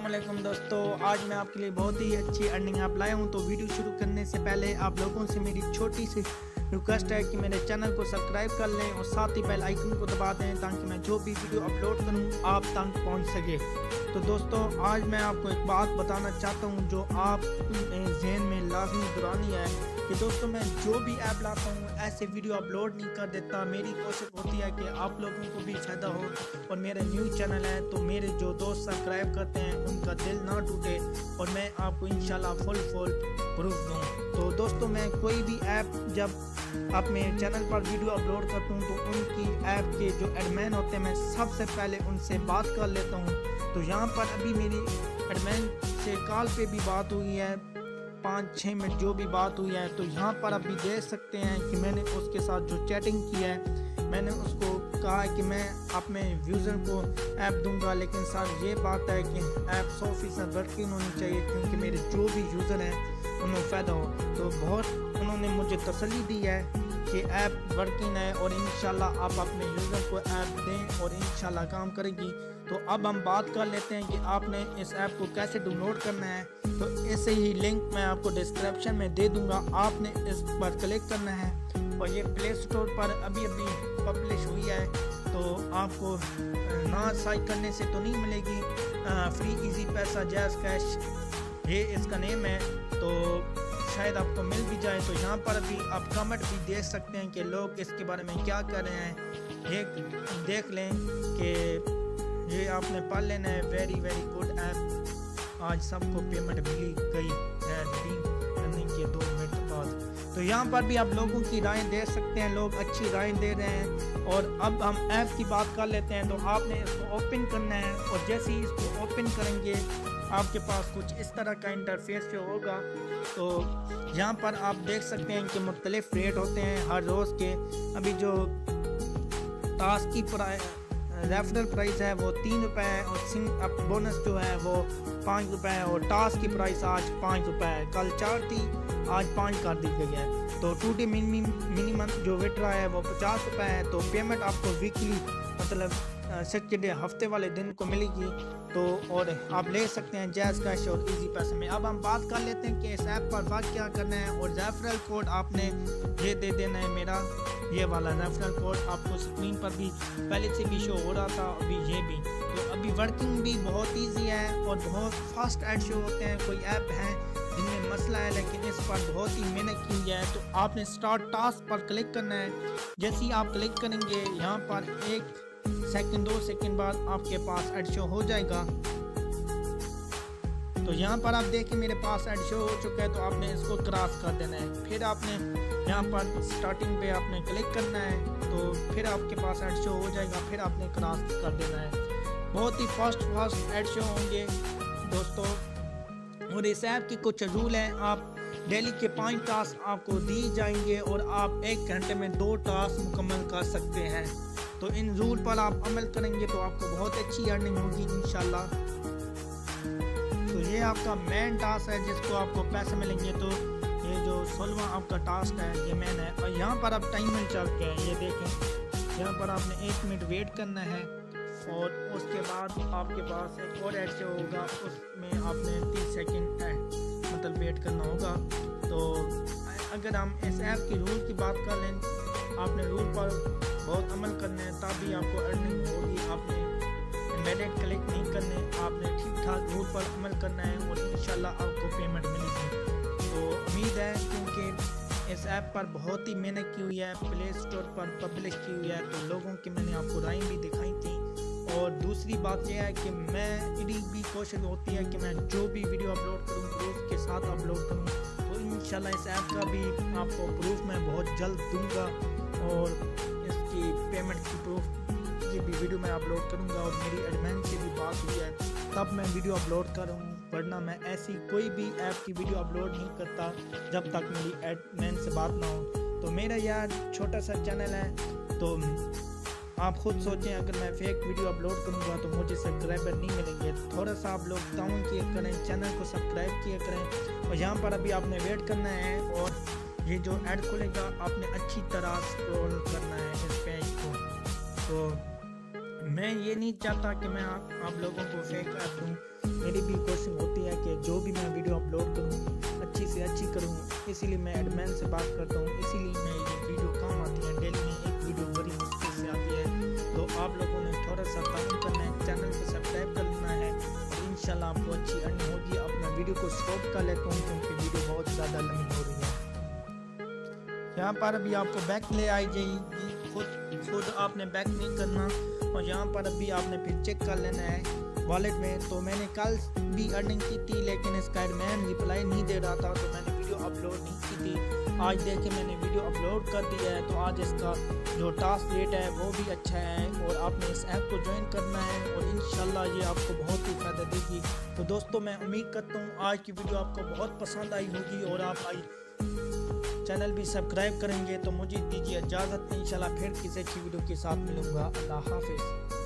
अस्सलामुअलैकुम दोस्तों, आज मैं आपके लिए बहुत ही अच्छी अर्निंग ऐप लाया हूं। तो वीडियो शुरू करने से पहले आप लोगों से मेरी छोटी सी रिक्वेस्ट है कि मेरे चैनल को सब्सक्राइब कर लें और साथ ही बेल आइकन को दबा दें ताकि मैं जो भी वीडियो अपलोड करूं आप तक पहुंच सके। तो दोस्तों, आज मैं आपको एक बात बताना चाहता हूं जो आप जहन में लाजमी दुरानी है कि दोस्तों मैं जो भी ऐप लाता हूँ ऐसे वीडियो अपलोड नहीं कर देता। मेरी कोशिश होती है कि आप लोगों को भी फ़ायदा हो और मेरा न्यू चैनल है तो मेरे जो दोस्त सब्सक्राइब करते हैं उनका दिल ना टूटे और मैं आपको इंशाल्लाह फुल प्रूफ दूँ। तो दोस्तों, मैं कोई भी ऐप जब अपने चैनल पर वीडियो अपलोड करता हूँ तो उनकी ऐप के जो एडमिन होते हैं मैं सबसे पहले उनसे बात कर लेता हूँ। तो यहाँ पर अभी मेरी एडमिन से कॉल पे भी बात हुई है, 5-6 मिनट जो भी बात हुई है। तो यहाँ पर आप भी देख सकते हैं कि मैंने उसके साथ जो चैटिंग की है, मैंने उसको कहा है कि मैं अपने यूज़र को ऐप दूंगा, लेकिन सर ये बात है कि ऐप 100% वर्किंग होनी चाहिए क्योंकि मेरे जो भी यूज़र हैं उन्हें फ़ायदा हो। तो बहुत उन्होंने मुझे तसल्ली दी है कि ऐप वर्किंग है और इंशाल्लाह आप अपने यूज़र को ऐप दें और इंशाल्लाह काम करेगी। तो अब हम बात कर लेते हैं कि आपने इस ऐप को कैसे डाउनलोड करना है। तो ऐसे ही लिंक मैं आपको डिस्क्रिप्शन में दे दूंगा, आपने इस पर क्लिक करना है और ये प्ले स्टोर पर अभी पब्लिश हुई है। तो आपको ना साइन करने से तो नहीं मिलेगी, फ्री इजी पैसा जैज़ कैश ये इसका नेम है, तो शायद आपको मिल भी जाए। तो यहाँ पर अभी आप कमेंट भी देख सकते हैं कि लोग इसके बारे में क्या कर रहे हैं, ये देख लें कि ये आपने पढ़ लेना है। वेरी गुड ऐप, आज सबको पेमेंट मिली गई है रिडीम करने के 2 मिनट बाद। तो यहाँ पर भी आप लोगों की राय दे सकते हैं, लोग अच्छी राय दे रहे हैं। और अब हम ऐप की बात कर लेते हैं। तो आपने इसको ओपन करना है और जैसे ही इसको ओपन करेंगे आपके पास कुछ इस तरह का इंटरफेस जो होगा। तो यहाँ पर आप देख सकते हैं कि मुख्तलिफ रेट होते हैं हर रोज़ के। अभी जो टास्क की रेफरल प्राइस है वो 3 रुपये है और बोनस जो है वो 5 रुपये है और टास्क की प्राइस आज 5 रुपये है। कल 4 थी, आज 5 कर दी गई है। तो 2 डे मिनिमम जो विड्रॉ है वो 50 रुपये है। तो पेमेंट आपको वीकली मतलब सैटरडे हफ्ते वाले दिन को मिलेगी। तो और आप ले सकते हैं जैज़ कैश और इजी पैसे में। अब हम बात कर लेते हैं कि इस ऐप पर बात क्या करना है। और रेफरल कोड आपने ये दे देना है, मेरा ये वाला रेफरल कोड आपको स्क्रीन पर भी पहले से भी शो हो रहा था, अभी ये भी। तो अभी वर्किंग भी बहुत ईजी है और बहुत फास्ट ऐड शो होते हैं। कोई ऐप है जिनमें मसला है लेकिन इस पर बहुत ही मेहनत की है। तो आपने स्टार्ट टास्क पर क्लिक करना है। जैसे ही आप क्लिक करेंगे यहाँ पर 1 सेकंड 2 सेकंड बाद आपके पास ऐड शो हो जाएगा। तो यहाँ पर आप देखें मेरे पास ऐड शो हो चुका है। तो आपने इसको क्रॉस कर देना है। फिर आपने यहाँ पर स्टार्टिंग पे आपने क्लिक करना है तो फिर आपके पास ऐड शो हो जाएगा, फिर आपने क्रॉस कर देना है। बहुत ही फास्ट ऐड शो होंगे दोस्तों। और इस ऐप की कुछ रूल हैं, आप डेली के 5 टास्क आपको दिए जाएंगे और आप 1 घंटे में 2 टास्क मुकम्मल कर सकते हैं। तो इन रूल पर आप अमल करेंगे तो आपको बहुत अच्छी अर्निंग होगी इंशाल्लाह। तो ये आपका मेन टास्क है जिसको आपको पैसे मिलेंगे। तो ये जो 16वां आपका टास्क है ये मेन है। और यहाँ पर आप टाइमर चल के है, ये देखें यहाँ पर आपने 1 मिनट वेट करना है और उसके बाद आपके पास एक और ऐड शो होगा, उसमें आपने 30 सेकंड मतलब वेट करना होगा। तो अगर हम इस ऐप की रूल की बात कर लें, आपने रूल पर बहुत अमल करना है तभी आपको अर्निंग होगी। आपने इमीडिएट क्लिक नहीं करने, आपने ठीक ठाक रूल पर अमल करना है और इंशाल्लाह आपको पेमेंट मिलेगी। तो उम्मीद है क्योंकि इस ऐप पर बहुत ही मेहनत की हुई है, प्ले स्टोर पर पब्लिश की हुई है, तो लोगों की मैंने आपको राय भी दिखाई थी। और दूसरी बात यह है कि मेरी भी कोशिश होती है कि मैं जो भी वीडियो अपलोड करूँ प्रूफ के साथ अपलोड करूँ। तो इंशाल्लाह इस ऐप का भी आपको प्रूफ मैं बहुत जल्द दूँगा और इसकी पेमेंट की प्रूफ ये भी वीडियो मैं अपलोड करूँगा। और मेरी एडमिन से भी बात हुई है तब मैं वीडियो अपलोड करूँ, वरना मैं ऐसी कोई भी ऐप की वीडियो अपलोड नहीं करता जब तक मेरी एडमिन से बात ना हो। तो मेरा यार छोटा सा चैनल है, तो आप खुद सोचें अगर मैं फेक वीडियो अपलोड करूँगा तो मुझे सब्सक्राइबर नहीं मिलेंगे। थोड़ा सा आप लोग ताउन किया करें, चैनल को सब्सक्राइब किया करें। और यहाँ पर अभी आपने वेट करना है और ये जो ऐड खुलेगा आपने अच्छी तरह स्क्रॉल करना है इस पेज को। तो मैं ये नहीं चाहता कि मैं आप लोगों को फेक ऐप दूँ, मेरी भी कोशिश होती है कि जो भी मैं वीडियो अपलोड करूँ अच्छी से अच्छी करूँ, इसीलिए मैं एडमिन से बात करता हूँ। इसीलिए मैं ये वीडियो काम आती है, डेली में एक वीडियो बड़ी मुश्किल से आती है। तो आप लोगों ने थोड़ा सा काम करना है, चैनल को सब्सक्राइब करना है और इंशाल्लाह आपको अच्छी अर्निंग होगी। अपना वीडियो को स्टॉप कर लेता हूँ क्योंकि वीडियो बहुत ज़्यादा लंबी हो रही है। यहाँ पर अभी आपको बैक ले आई जाएगी, खुद आपने बैक नहीं करना। और यहाँ पर अभी आपने फिर चेक कर लेना है वॉलेट में। तो मैंने कल भी अर्निंग की थी लेकिन इसका एडमिन रिप्लाई नहीं दे रहा था, तो मैंने वीडियो अपलोड नहीं की थी। आज देखे मैंने वीडियो अपलोड कर दिया है, तो आज इसका जो टास्क रेट है वो भी अच्छा है और आपने इस ऐप को ज्वाइन करना है और इंशाल्लाह ये आपको बहुत ही फ़ायदा देगी। तो दोस्तों मैं उम्मीद करता हूँ आज की वीडियो आपको बहुत पसंद आई होगी और आप चैनल भी सब्सक्राइब करेंगे। तो मुझे दीजिए इजाज़त, इंशाल्लाह फिर किसी अच्छी वीडियो के साथ मिलूँगा। अल्लाह हाफिज़।